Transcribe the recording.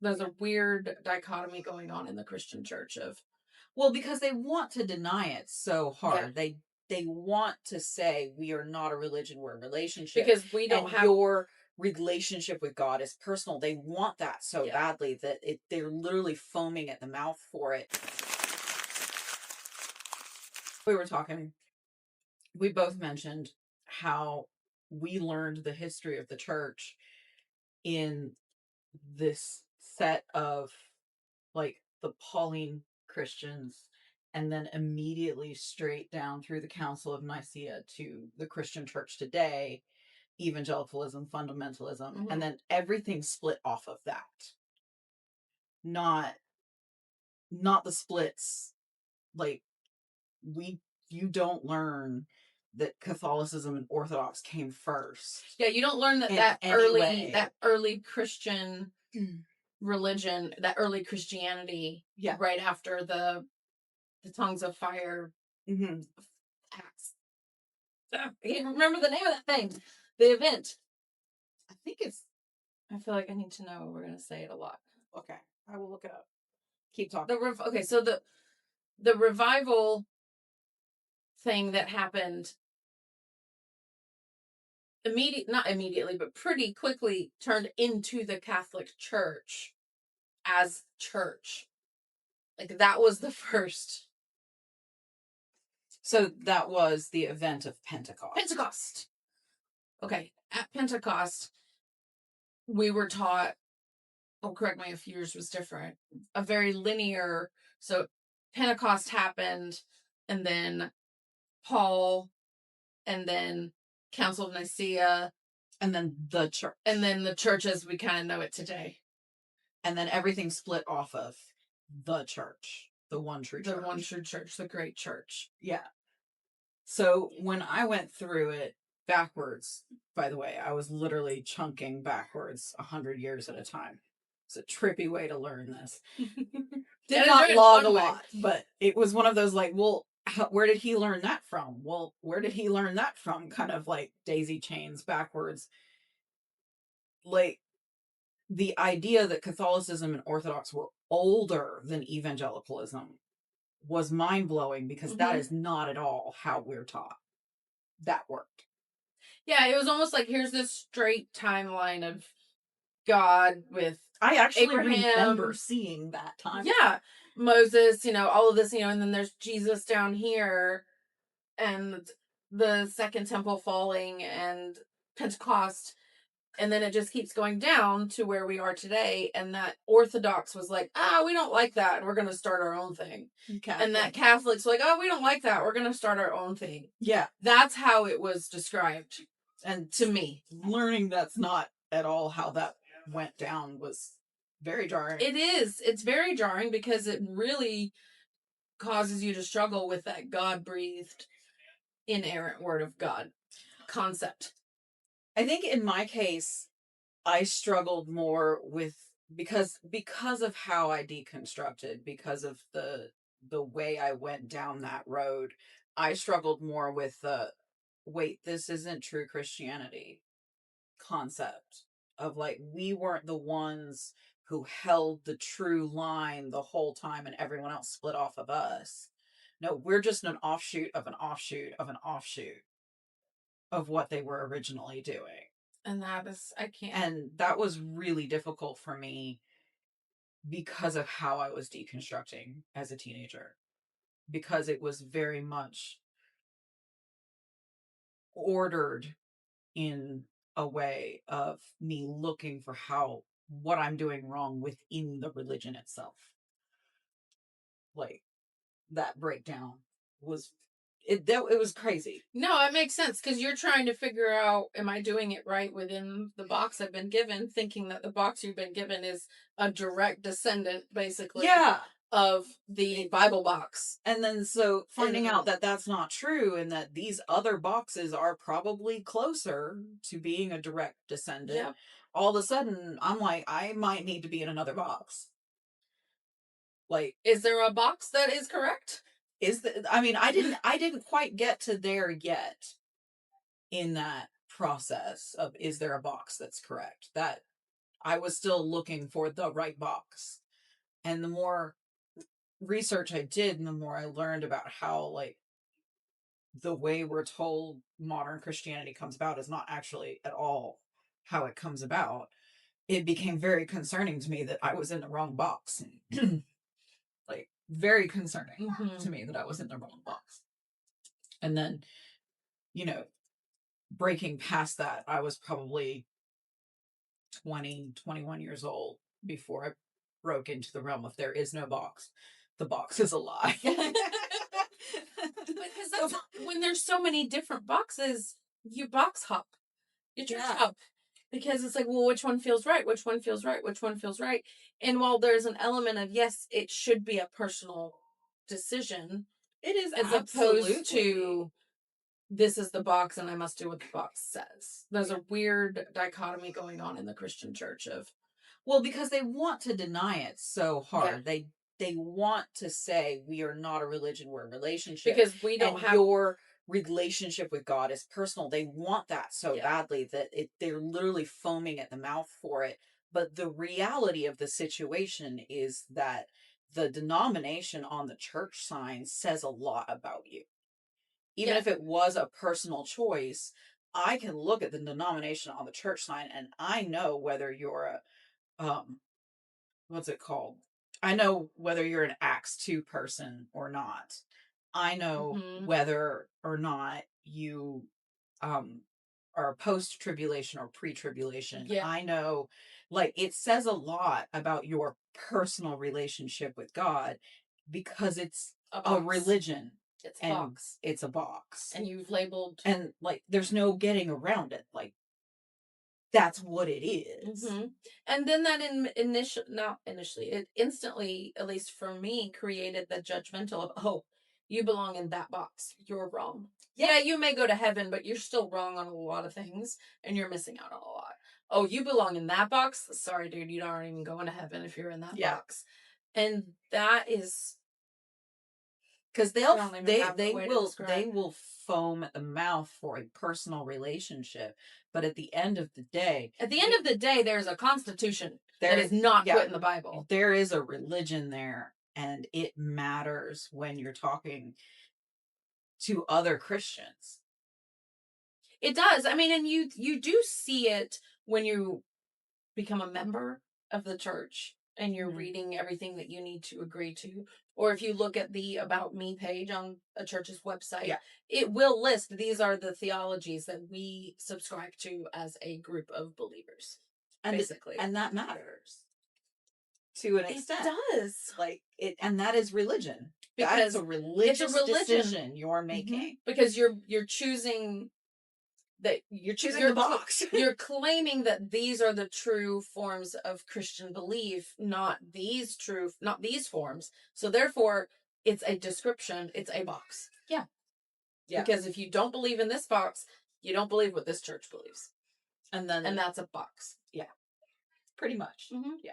There's a weird dichotomy going on in the Christian church of, well, because they want to deny it so yeah, hard. They want to say we are not a religion, we're a relationship, because we don't and have, your relationship with God is personal. They want that so yeah, badly that they're literally foaming at the mouth for it. We were talking, we both mentioned how we learned the history of the church in this set of like the Pauline Christians, and then immediately straight down through the Council of Nicaea to the Christian church today, evangelicalism, fundamentalism, and then everything split off of that. Not the splits, like we you don't learn that Catholicism and Orthodox came first. Yeah, you don't learn that In any way. that early Christian religion, that early Christianity, Yeah. right after the tongues of fire acts. I can't remember the name of that thing. The event. I think it's I feel like I need to know. We're gonna say it a lot. okay. I will look it up. Keep talking. Okay, so the revival thing that happened not immediately, but pretty quickly turned into the Catholic Church as church. Like that was the first. So that was the event of Pentecost. Pentecost. Okay, at Pentecost, we were taught, oh, correct me if yours was different, a very linear, so Pentecost happened, and then Paul, and then Council of Nicaea, and then the church. and then the church as we kind of know it today. And then everything split off of the church, the one true church. The one true church, the great church. Yeah. So when I went through it backwards, by the way, I was literally chunking backwards 100 years at a time. It's a trippy way to learn this. Did not log a lot, but it was one of those like, well, where did he learn that from? Well, where did he learn that from? Kind of like daisy chains backwards. Like the idea that Catholicism and Orthodox were older than evangelicalism was mind blowing because that is not at all how we're taught. That worked. Yeah, it was almost like here's this straight timeline of God with I actually Abraham. remember seeing that time. Yeah, Moses, all of this, and then there's Jesus down here, and the second temple falling, and Pentecost, and then it just keeps going down to where we are today, and that Orthodox was like, we don't like that, and we're going to start our own thing. And that Catholics were like, we don't like that, we're going to start our own thing. Yeah. That's how it was described. And to me, learning that's not at all how that went down was very jarring. It is. It's very jarring because it really causes you to struggle with that God-breathed, inerrant word of God concept. I think in my case, I struggled more with because of how I deconstructed, because of the way I went down that road, I struggled more with the wait, this isn't true Christianity concept of like we weren't the ones who held the true line the whole time and everyone else split off of us. No, we're just an offshoot of an offshoot of an offshoot of what they were originally doing. And that is, I can't. And that was really difficult for me because of how I was deconstructing as a teenager. Because it was very much ordered in a way of me looking for what I'm doing wrong within the religion itself. Like that breakdown was it was crazy. No, it makes sense because you're trying to figure out, am I doing it right within the box I've been given, thinking that the box you've been given is a direct descendant, basically, of the Bible box. And then so finding out that that's not true and that these other boxes are probably closer to being a direct descendant, all of a sudden I'm like, I might need to be in another box. Like, is there a box that is correct? I didn't quite get to there yet in that process of is there a box that's correct. That I was still looking for the right box. And the more research I did, and the more I learned about how, like, the way we're told modern Christianity comes about is not actually at all how it comes about, it became very concerning to me that I was in the wrong box. Like, very concerning to me that I was in the wrong box. And then, you know, breaking past that, I was probably 20, 21 years old before I broke into the realm of there is no box. The box is a lie. Because that's when there's so many different boxes, you box hop. You church hop. Because it's like, well, which one feels right? Which one feels right? Which one feels right? And while there's an element of, yes, it should be a personal decision. It is, as opposed to this is the box and I must do what the box says. There's a weird dichotomy going on in the Christian church of, well, because they want to deny it so hard. Yeah. They want to say we are not a religion, we're a relationship. Because we don't have your relationship with God is personal. They want that so badly that they're literally foaming at the mouth for it. But the reality of the situation is that the denomination on the church sign says a lot about you. Even if it was a personal choice, I can look at the denomination on the church sign and I know whether you're a, what's it called? I know whether you're an Acts 2 person or not. I know whether or not you are post-tribulation or pre-tribulation. Yeah. I know, like, it says a lot about your personal relationship with God because it's a religion. It's a box. It's a box. And you've labeled. And, like, there's no getting around it. Like, that's what it is. And then that it instantly, at least for me, created the judgmental of, oh, you belong in that box. You're wrong. Yeah, you may go to heaven, but you're still wrong on a lot of things, and you're missing out on a lot. Oh, you belong in that box? Sorry, dude, you aren't even going to heaven if you're in that box. And that is... Because they will foam at the mouth for a personal relationship, but at the end of the day, there's a constitution that is not put in the Bible. There is a religion there, and it matters when you're talking to other Christians. It does. I mean, and you do see it when you become a member of the church and you're reading everything that you need to agree to. Or if you look at the About Me page on a church's website, it will list these are the theologies that we subscribe to as a group of believers. Basically. And that matters to an extent. It does. Like it, and that is religion. Because that's a religious decision you're making. Because you're choosing that you're choosing the box. You're claiming that these are the true forms of Christian belief, not these forms. So therefore, it's a description. It's a box. Yeah. Because if you don't believe in this box, you don't believe what this church believes. And that's a box. Yeah. Pretty much. Yeah.